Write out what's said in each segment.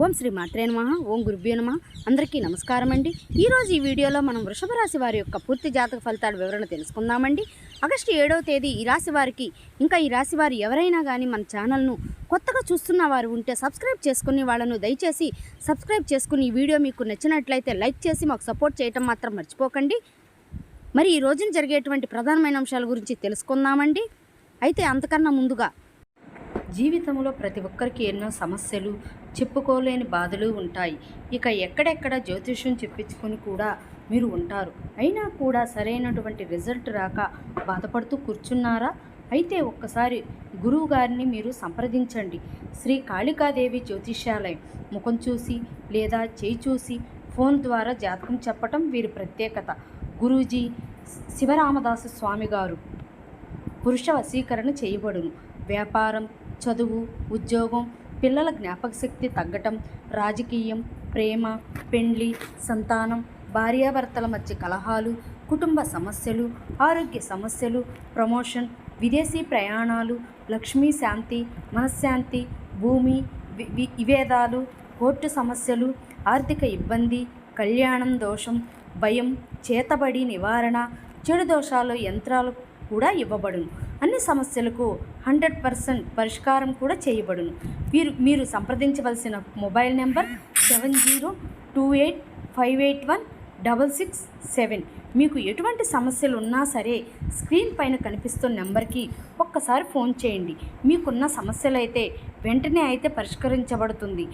ఓం శ్రీ మాత్రే నమః. ఓం గురుభ్యో నమః. అందరికీ నమస్కారం అండి. ఈరోజు ఈ వీడియోలో మనం వృషభ రాశి వారి యొక్క పూర్తి జాతక ఫలితాల వివరణ తెలుసుకుందామండి. ఆగస్టు 7వ తేదీ ఈ రాశి వారికి, ఇంకా ఈ రాశి వారు ఎవరైనా కానీ మన ఛానల్ను కొత్తగా చూస్తున్న వారు ఉంటే సబ్స్క్రైబ్ చేసుకుని వాళ్ళను దయచేసి సబ్స్క్రైబ్ చేసుకుని ఈ వీడియో మీకు నచ్చినట్లయితే లైక్ చేసి మాకు సపోర్ట్ చేయటం మాత్రం మర్చిపోకండి. మరి ఈ రోజున జరిగేటువంటి ప్రధానమైన అంశాల గురించి తెలుసుకుందామండి. అయితే అంతకన్నా ముందుగా, జీవితంలో ప్రతి ఒక్కరికి ఎన్నో సమస్యలు, చెప్పుకోలేని బాధలు ఉంటాయి. ఇక ఎక్కడెక్కడ జ్యోతిష్యం చెప్పించుకొని కూడా మీరు ఉంటారు. అయినా కూడా సరైనటువంటి రిజల్ట్ రాక బాధపడుతూ కూర్చున్నారా? అయితే ఒక్కసారి గురువు గారిని మీరు సంప్రదించండి. శ్రీ కాళికాదేవి జ్యోతిష్యాలయం. ముఖం చూసి లేదా చేయి చూసి ఫోన్ ద్వారా జాతకం చెప్పటం వీరి ప్రత్యేకత. గురూజీ శివరామదాసు స్వామి గారు పురుష వశీకరణ చేయబడును. వ్యాపారం, చదువు, ఉద్యోగం, పిల్లల జ్ఞాపక శక్తి తగ్గటం, రాజకీయం, ప్రేమ, పెండ్లి, సంతానం, భార్యాభర్తల మధ్య కలహాలు, కుటుంబ సమస్యలు, ఆరోగ్య సమస్యలు, ప్రమోషన్, విదేశీ ప్రయాణాలు, లక్ష్మీ శాంతి, మనశ్శాంతి, భూమి విభేదాలు, కోర్టు సమస్యలు, ఆర్థిక ఇబ్బంది, కళ్యాణం దోషం, భయం, చేతబడి నివారణ, చెడు దోషాలు యంత్రాలు కూడా ఇవ్వబడును. అన్ని సమస్యలకు 100% పరిష్కారం కూడా చేయబడును. మీరు సంప్రదించవలసిన మొబైల్ నెంబర్ 7028581667. మీకు ఎటువంటి సమస్యలు ఉన్నా సరే స్క్రీన్ పైన కనిపిస్తున్న నెంబర్కి ఒక్కసారి ఫోన్ చేయండి. మీకున్న సమస్యలైతే వెంటనే పరిష్కరించబడుతుంది.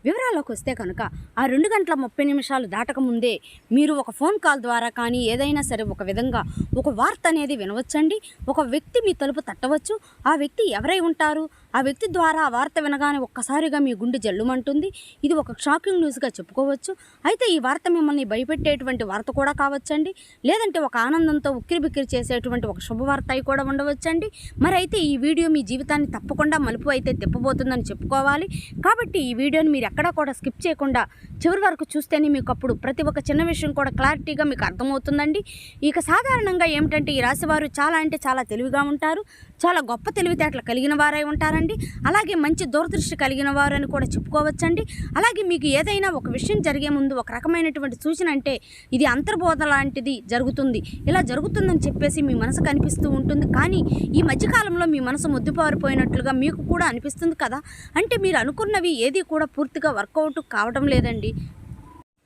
వివరాల్లోకి వస్తే కనుక, ఆ 2:30 దాటకముందే మీరు ఒక ఫోన్ కాల్ ద్వారా కానీ ఏదైనా సరే ఒక విధంగా ఒక వార్త అనేది వినవచ్చండి. ఒక వ్యక్తి మీ తలుపు తట్టవచ్చు. ఆ వ్యక్తి ఎవరై ఉంటారు? ఆ వ్యక్తి ద్వారా ఆ వార్త వినగానే ఒక్కసారిగా మీ గుండె జల్లుమంటుంది. ఇది ఒక షాకింగ్ న్యూస్గా చెప్పుకోవచ్చు. అయితే ఈ వార్త మిమ్మల్ని భయపెట్టేటువంటి వార్త కూడా కావచ్చండి. లేదంటే ఒక ఆనందంతో ఉక్కిరిబిక్కిరి చేసేటువంటి ఒక శుభవార్త అయి కూడా ఉండవచ్చండి. మరి అయితే ఈ వీడియో మీ జీవితాన్ని తప్పకుండా మలుపు అయితే తిప్పబోతుందని చెప్పుకోవాలి. కాబట్టి ఈ వీడియోని మీరు ఎక్కడా కూడా స్కిప్ చేయకుండా చివరి వరకు చూస్తేనే మీకు అప్పుడు ప్రతి ఒక్క చిన్న విషయం కూడా క్లారిటీగా మీకు అర్థమవుతుందండి. ఇక సాధారణంగా ఏమిటంటే, ఈ రాశివారు చాలా అంటే చాలా తెలివిగా ఉంటారు. చాలా గొప్ప తెలివితేటలు కలిగిన వారై ఉంటారండి. అలాగే మంచి దూరదృష్టి కలిగిన వారు అని కూడా చెప్పుకోవచ్చండి. అలాగే మీకు ఏదైనా ఒక విషయం జరిగే ముందు ఒక రకమైనటువంటి సూచన, అంటే ఇది అంతర్బోధ లాంటిది జరుగుతుంది, ఇలా జరుగుతుందని చెప్పేసి మీ మనసు కనిపిస్తూ ఉంటుంది. కానీ ఈ మధ్యకాలంలో మీ మనసు ముద్దుపారిపోయినట్లుగా మీకు కూడా అనిపిస్తుంది కదా. అంటే మీరు అనుకున్నవి ఏది కూడా పూర్తిగా వర్కౌట్ కావడం లేదండి.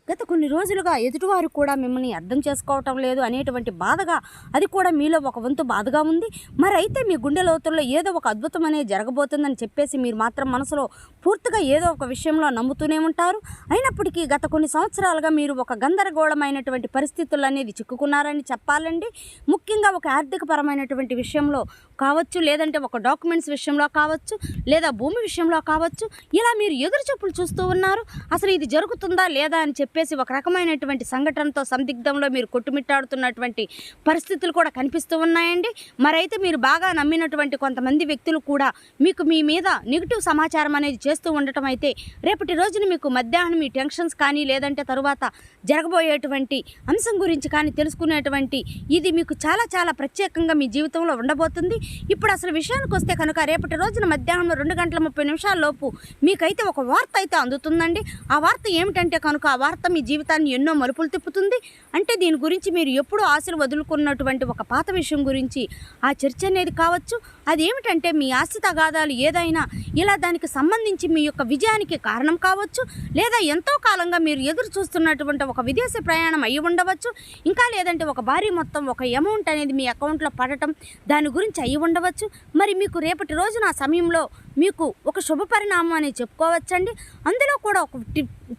గత కొన్ని రోజులుగా ఎదుటివారు కూడా మిమ్మల్ని అర్థం చేసుకోవటం లేదు అనేటువంటి బాధగా, అది కూడా మీలో ఒక వంతు బాధగా ఉంది. మరి అయితే మీ గుండె లోతుల్లో ఏదో ఒక అద్భుతం అనేది జరగబోతుందని చెప్పేసి మీరు మాత్రం మనసులో పూర్తిగా ఏదో ఒక విషయంలో నమ్ముతూనే ఉంటారు. అయినప్పటికీ గత కొన్ని సంవత్సరాలుగా మీరు ఒక గందరగోళమైనటువంటి పరిస్థితులు అనేది చిక్కుకున్నారని చెప్పాలండి. ముఖ్యంగా ఒక ఆర్థిక పరమైనటువంటి విషయంలో కావచ్చు, లేదంటే ఒక డాక్యుమెంట్స్ విషయంలో కావచ్చు, లేదా భూమి విషయంలో కావచ్చు, ఇలా మీరు ఎదురు చూపులు చూస్తూ ఉన్నారు. అసలు ఇది జరుగుతుందా లేదా అని చెప్పేసి ఒక రకమైనటువంటి సంఘటనతో సందిగ్ధంలో మీరు కొట్టుమిట్టాడుతున్నటువంటి పరిస్థితులు కూడా కనిపిస్తూ ఉన్నాయండి. మరైతే మీరు బాగా నమ్మినటువంటి కొంతమంది వ్యక్తులు కూడా మీకు మీ మీద నెగిటివ్ సమాచారం అనేది చేస్తూ ఉండటం అయితే, రేపటి రోజున మీకు మధ్యాహ్నం మీ టెన్షన్స్ కానీ, లేదంటే తరువాత జరగబోయేటువంటి అంశం గురించి కానీ తెలుసుకునేటువంటి ఇది మీకు చాలా చాలా ప్రత్యేకంగా మీ జీవితంలో ఉండబోతుంది. ఇప్పుడు అసలు విషయానికి వస్తే కనుక, రేపటి రోజున మధ్యాహ్నం 2:30 లోపు మీకైతే ఒక వార్త అయితే అందుతుందండి. ఆ వార్త ఏమిటంటే కనుక, ఆ వార్త మీ జీవితాన్ని ఎన్నో మలుపులు తిప్పుతుంది. అంటే దీని గురించి మీరు ఎప్పుడూ ఆశలు వదులుకున్నటువంటి ఒక పాత విషయం గురించి ఆ చర్చ అనేది కావచ్చు. అది ఏమిటంటే, మీ ఆస్తి తగాదాలు ఏదైనా ఇలా దానికి సంబంధించి మీ యొక్క విజయానికి కారణం కావచ్చు. లేదా ఎంతో కాలంగా మీరు ఎదురు చూస్తున్నటువంటి ఒక విదేశీ ప్రయాణం అయ్యి ఉండవచ్చు. ఇంకా లేదంటే ఒక భారీ మొత్తం ఒక అమౌంట్ అనేది మీ అకౌంట్లో పడటం, దాని గురించి అయ్యి ఉండవచ్చు. మరి మీకు రేపటి రోజున ఆ సమయంలో మీకు ఒక శుభ పరిణామం అని చెప్పుకోవచ్చండి. అందులో కూడా ఒక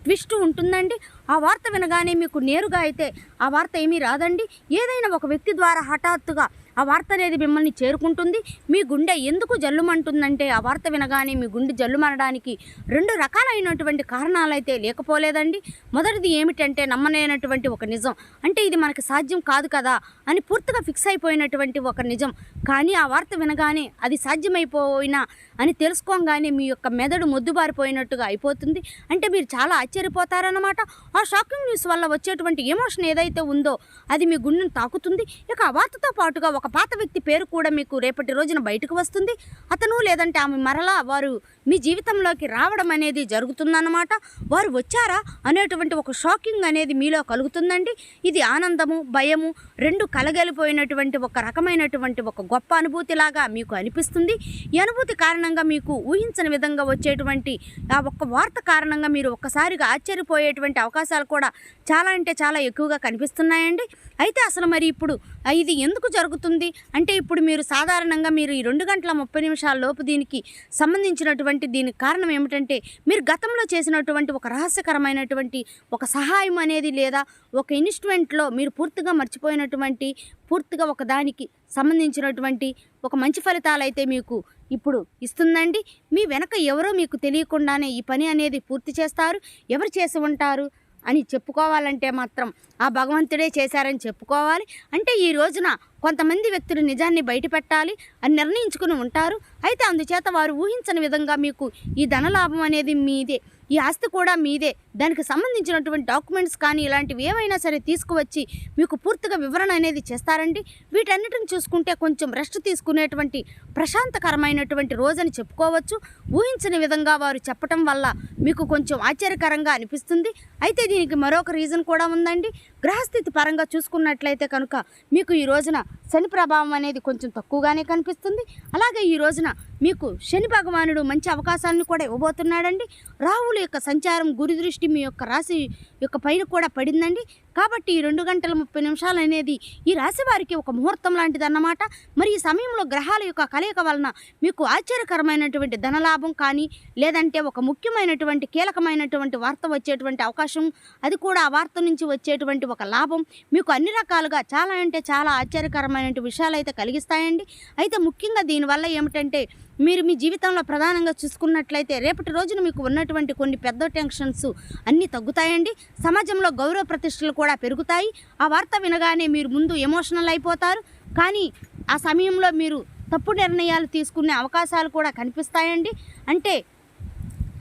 ట్విస్ట్ ఉంటుందండి. ఆ వార్త వినగానే మీకు నేరుగా అయితే ఆ వార్త ఏమీ రాదండి. ఏదైనా ఒక వ్యక్తి ద్వారా హఠాత్తుగా ఆ వార్త అనేది మిమ్మల్ని చేరుకుంటుంది. మీ గుండె ఎందుకు జల్లుమంటుందంటే, ఆ వార్త వినగానే మీ గుండె జల్లుమనడానికి 2 రకాలైనటువంటి కారణాలు అయితే లేకపోలేదండి. మొదటిది ఏమిటంటే, నమ్మలేనటువంటి ఒక నిజం. అంటే ఇది మనకి సాధ్యం కాదు కదా అని పూర్తిగా ఫిక్స్ అయిపోయినటువంటి ఒక నిజం. కానీ ఆ వార్త వినగానే అది సాధ్యమైపోయినా అని తెలుసుకోగానే మీ యొక్క మెదడు మొద్దుబారిపోయినట్టుగా అయిపోతుంది. అంటే మీరు చాలా ఆశ్చర్యపోతారన్నమాట. ఆ షాకింగ్ న్యూస్ వల్ల వచ్చేటువంటి ఎమోషన్ ఏదైతే ఉందో అది మీ గుండెను తాకుతుంది. ఇక ఆ వార్తతో పాటుగా ఒక పాత వ్యక్తి పేరు కూడా మీకు రేపటి రోజున బయటకు వస్తుంది. అతను లేదంటే ఆమె మరలా వారు మీ జీవితంలోకి రావడం అనేది జరుగుతుందన్నమాట. వారు వచ్చారా అనేటువంటి ఒక షాకింగ్ అనేది మీలో కలుగుతుందండి. ఇది ఆనందము, భయము రెండు కలగలిపోయినటువంటి ఒక రకమైనటువంటి ఒక గొప్ప అనుభూతిలాగా మీకు అనిపిస్తుంది. ఈ అనుభూతి కారణంగా మీకు ఊహించని విధంగా వచ్చేటువంటి ఆ ఒక్క వార్త కారణంగా మీరు ఒక్కసారిగా ఆశ్చర్యపోయేటువంటి అవకాశాలు కూడా చాలా అంటే చాలా ఎక్కువగా కనిపిస్తున్నాయండి. అయితే అసలు మరి ఇప్పుడు ఇది ఎందుకు జరుగుతుంది అంటే, ఇప్పుడు మీరు సాధారణంగా మీరు ఈ 2 గంటల 30 నిమిషాల లోపు దీనికి సంబంధించినటువంటి దీనికి కారణం ఏమిటంటే, మీరు గతంలో చేసినటువంటి ఒక రహస్యకరమైనటువంటి ఒక సహాయం అనేది లేదా ఒక ఇన్వెస్ట్మెంట్లో మీరు పూర్తిగా మర్చిపోయినటువంటి పూర్తిగా ఒక దానికి సంబంధించినటువంటి ఒక మంచి ఫలితాలు అయితే మీకు ఇప్పుడు ఇస్తుందండి. మీ వెనక ఎవరో మీకు తెలియకుండానే ఈ పని అనేది పూర్తి చేస్తారు. ఎవరు చేసి ఉంటారు అని చెప్పుకోవాలంటే మాత్రం ఆ భగవంతుడే చేశారని చెప్పుకోవాలి. అంటే ఈ రోజున కొంతమంది వ్యక్తులు నిజాన్ని బయటపెట్టాలి అని నిర్ణయించుకుని ఉంటారు. అయితే అందుచేత వారు ఊహించని విధంగా మీకు ఈ ధనలాభం అనేది మీదే, ఈ ఆస్తి కూడా మీదే, దానికి సంబంధించినటువంటి డాక్యుమెంట్స్ కానీ ఇలాంటివి ఏమైనా సరే తీసుకువచ్చి మీకు పూర్తిగా వివరణ అనేది చేస్తారండి. వీటన్నిటిని చూసుకుంటే కొంచెం రెస్ట్ తీసుకునేటువంటి ప్రశాంతకరమైనటువంటి రోజని చెప్పుకోవచ్చు. ఊహించని విధంగా వారు చెప్పటం వల్ల మీకు కొంచెం ఆశ్చర్యకరంగా అనిపిస్తుంది. అయితే దీనికి మరొక రీజన్ కూడా ఉందండి. గ్రహస్థితి పరంగా చూసుకున్నట్లయితే కనుక మీకు ఈ రోజున శని ప్రభావం అనేది కొంచెం తక్కువగానే కనిపిస్తుంది. అలాగే ఈ రోజున మీకు శని భగవానుడు మంచి అవకాశాలను కూడా ఇవ్వబోతున్నాడండి. రాహువుల యొక్క సంచారం గురు దృష్టి మీ యొక్క రాశి యొక్క పైన కూడా పడిందండి. కాబట్టి ఈ 2 గంటల 30 నిమిషాలు అనేది ఈ రాశి వారికి ఒక ముహూర్తం లాంటిది అన్నమాట. మరి ఈ సమయంలో గ్రహాల యొక్క కలయిక వలన మీకు ఆశ్చర్యకరమైనటువంటి ధనలాభం కానీ లేదంటే ఒక ముఖ్యమైనటువంటి కీలకమైనటువంటి వార్త వచ్చేటువంటి అవకాశం, అది కూడా ఆ వార్త నుంచి వచ్చేటువంటి ఒక లాభం మీకు అన్ని రకాలుగా చాలా అంటే చాలా ఆశ్చర్యకరమైన విషయాలు అయితే కలిగిస్తాయండి. అయితే ముఖ్యంగా దీనివల్ల ఏమిటంటే, మీరు మీ జీవితంలో ప్రధానంగా చూసుకున్నట్లయితే రేపటి రోజున మీకు ఉన్నటువంటి కొన్ని పెద్ద టెన్షన్స్ అన్నీ తగ్గుతాయండి. సమాజంలో గౌరవ ప్రతిష్టలు కూడా పెరుగుతాయి. ఆ వార్త వినగానే మీరు ముందు ఎమోషనల్ అయిపోతారు. కానీ ఆ సమయంలో మీరు తప్పు నిర్ణయాలు తీసుకునే అవకాశాలు కూడా కనిపిస్తాయండి. అంటే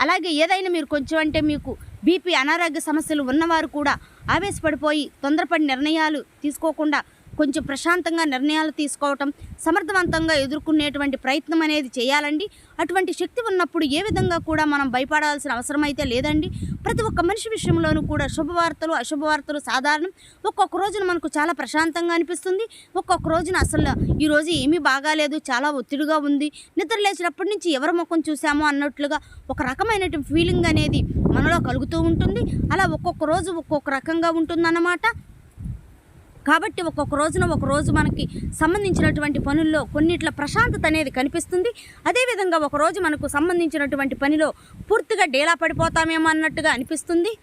అలాగే ఏదైనా మీరు కొంచెం అంటే మీకు బీపీ అనారోగ్య సమస్యలు ఉన్నవారు కూడా ఆవేశపడిపోయి తొందరపడి నిర్ణయాలు తీసుకోకుండా కొంచెం ప్రశాంతంగా నిర్ణయాలు తీసుకోవటం, సమర్థవంతంగా ఎదుర్కొనేటువంటి ప్రయత్నం అనేది చేయాలండి. అటువంటి శక్తి ఉన్నప్పుడు ఏ విధంగా కూడా మనం భయపడాల్సిన అవసరం అయితే లేదండి. ప్రతి ఒక్క మనిషి విషయంలోనూ కూడా శుభవార్తలు అశుభవార్తలు సాధారణం. ఒక్కొక్క రోజున మనకు చాలా ప్రశాంతంగా అనిపిస్తుంది, ఒక్కొక్క రోజున అసలు ఈరోజు ఏమీ బాగాలేదు, చాలా ఒత్తిడిగా ఉంది, నిద్ర లేచినప్పటి నుంచి ఎవరి ముఖం చూసామో అన్నట్లుగా ఒక రకమైనటువంటి ఫీలింగ్ అనేది మనలో కలుగుతూ ఉంటుంది. అలా ఒక్కొక్క రోజు ఒక్కొక్క రకంగా ఉంటుందన్నమాట. కాబట్టి ఒక్కొక్క రోజున ఒక రోజు మనకి సంబంధించినటువంటి పనుల్లో కొన్నిట్ల ప్రశాంతత అనేది కనిపిస్తుంది. అదేవిధంగా ఒకరోజు మనకు సంబంధించినటువంటి పనిలో పూర్తిగా డేలా పడిపోతామేమో అన్నట్టుగా అనిపిస్తుంది.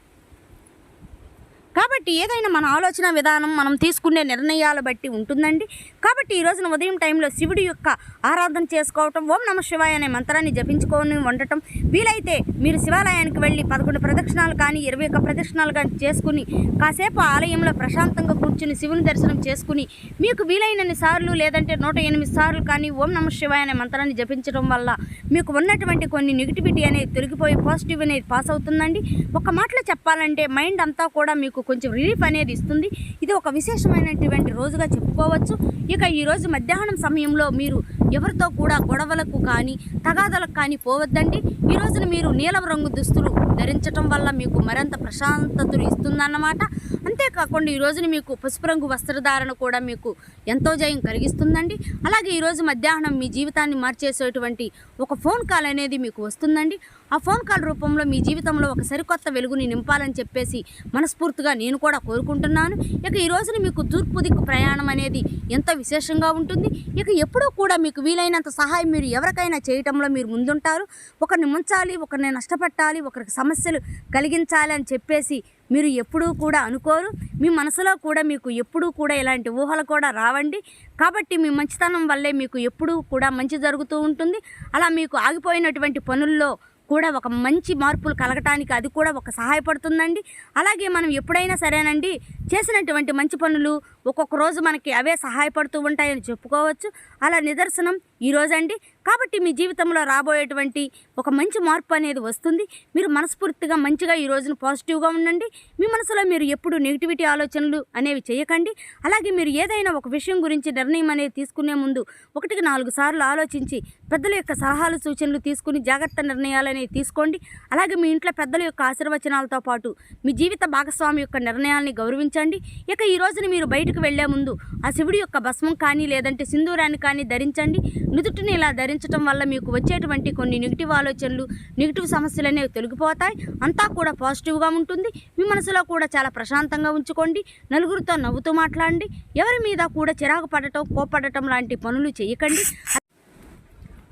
కాబట్టి ఏదైనా మన ఆలోచన విధానం మనం తీసుకునే నిర్ణయాలు బట్టి ఉంటుందండి. కాబట్టి ఈ రోజున ఉదయం టైంలో శివుడి యొక్క ఆరాధన చేసుకోవటం, ఓం నమ శివాయ అనే మంత్రాన్ని జపించుకొని ఉండటం, వీలైతే మీరు శివాలయానికి వెళ్ళి 11 ప్రదక్షిణాలు కానీ 21 ప్రదక్షిణాలు కానీ చేసుకుని కాసేపు ఆలయంలో ప్రశాంతంగా కూర్చుని శివుని దర్శనం చేసుకుని మీకు వీలైనన్ని సార్లు లేదంటే 108 సార్లు కానీ ఓం నమ శివాయ అనే మంత్రాన్ని జపించడం వల్ల మీకు ఉన్నటువంటి కొన్ని నెగిటివిటీ అనేది తొలగిపోయి పాజిటివ్ అనేది పాస్ అవుతుందండి. ఒక మాటలో చెప్పాలంటే మైండ్ అంతా కూడా మీకు కొంచెం రిలీఫ్ అనేది ఇస్తుంది. ఇది ఒక విశేషమైనటువంటి రోజుగా చెప్పుకోవచ్చు. ఇక ఈరోజు మధ్యాహ్నం సమయంలో మీరు ఎవరితో కూడా గొడవలకు కానీ తగాదలకు కానీ పోవద్దండి. ఈ రోజున మీరు నీలం రంగు దుస్తులు ధరించటం వల్ల మీకు మరింత ప్రశాంతతను ఇస్తుందన్నమాట. అంతేకాకుండా ఈ రోజున మీకు పసుపు రంగు వస్త్రధారణ కూడా మీకు ఎంతో జయం కలిగిస్తుందండి. అలాగే ఈరోజు మధ్యాహ్నం మీ జీవితాన్ని మార్చేసేటువంటి ఒక ఫోన్ కాల్ అనేది మీకు వస్తుందండి. ఆ ఫోన్ కాల్ రూపంలో మీ జీవితంలో ఒక సరికొత్త వెలుగుని నింపాలని చెప్పేసి మనస్ఫూర్తిగా నేను కూడా కోరుకుంటున్నాను. ఇక ఈ రోజున మీకు తూర్పు దిక్కు ప్రయాణం అనేది ఎంతో విశేషంగా ఉంటుంది. ఇక ఎప్పుడూ కూడా మీకు వీలైనంత సహాయం మీరు ఎవరికైనా చేయటంలో మీరు ముందుంటారు. ఒకరిని ముంచాలి, ఒకరిని నష్టపెట్టాలి, ఒకరికి సమస్యలు కలిగించాలి అని చెప్పేసి మీరు ఎప్పుడూ కూడా అనుకోరు. మీ మనసులో కూడా మీకు ఎప్పుడూ కూడా ఇలాంటి ఊహలు కూడా రావండి. కాబట్టి మీ మంచితనం వల్లే మీకు ఎప్పుడూ కూడా మంచి జరుగుతూ ఉంటుంది. అలా మీకు ఆగిపోయినటువంటి పనుల్లో కూడా ఒక మంచి మార్పులు కలగటానికి అది కూడా ఒక సహాయపడుతుందండి. అలాగే మనం ఎప్పుడైనా సరేనండి చేసినటువంటి మంచి పనులు ఒక్కొక్క రోజు మనకి అవే సహాయపడుతూ ఉంటాయని చెప్పుకోవచ్చు. అలా నిదర్శనం ఈరోజండి. కాబట్టి మీ జీవితంలో రాబోయేటువంటి ఒక మంచి మార్పు అనేది వస్తుంది. మీరు మనస్ఫూర్తిగా మంచిగా ఈ రోజున పాజిటివ్గా ఉండండి. మీ మనసులో మీరు ఎప్పుడు నెగిటివిటీ ఆలోచనలు అనేవి చేయకండి. అలాగే మీరు ఏదైనా ఒక విషయం గురించి నిర్ణయం అనేది తీసుకునే ముందు 1-4 సార్లు ఆలోచించి పెద్దల యొక్క సలహాలు సూచనలు తీసుకుని జాగ్రత్త నిర్ణయాలు అనేవి తీసుకోండి. అలాగే మీ ఇంట్లో పెద్దల యొక్క ఆశీర్వచనాలతో పాటు మీ జీవిత భాగస్వామి యొక్క నిర్ణయాల్ని గౌరవించండి. ఇక ఈ రోజున మీరు బయటకు వెళ్లే ముందు ఆ శివుడి యొక్క భస్మం కానీ లేదంటే సింధూరాన్ని కానీ ధరించండి. నుదుటిని ఇలా ధరించడం వల్ల మీకు వచ్చేటువంటి కొన్ని నెగిటివ్ ఆలోచనలు, నెగిటివ్ సమస్యలు అనేవి తొలగిపోతాయి. అంతా కూడా పాజిటివ్గా ఉంటుంది. మీ మనసులో కూడా చాలా ప్రశాంతంగా ఉంచుకోండి. నలుగురితో నవ్వుతూ మాట్లాడండి. ఎవరి మీద కూడా చిరాకు పడటం, కోపడటం లాంటి పనులు చేయకండి.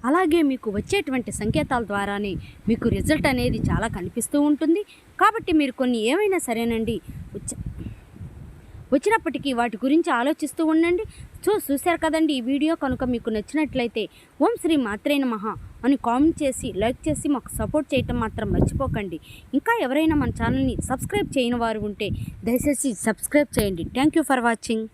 అలాగే మీకు వచ్చేటువంటి సంకేతాల ద్వారానే మీకు రిజల్ట్ అనేది చాలా కనిపిస్తూ ఉంటుంది. కాబట్టి మీరు కొన్ని ఏమైనా సరేనండి వచ్చినప్పటికీ వాటి గురించి ఆలోచిస్తూ ఉండండి. చూశారు కదండి. ఈ వీడియో కనుక మీకు నచ్చినట్లయితే ఓం శ్రీ మాత్రే నమః అని కామెంట్ చేసి లైక్ చేసి మాకు సపోర్ట్ చేయటం మాత్రం మర్చిపోకండి. ఇంకా ఎవరైనా మన ఛానల్ని సబ్స్క్రైబ్ చేయని వారు ఉంటే దయచేసి సబ్స్క్రైబ్ చేయండి. Thank you for watching.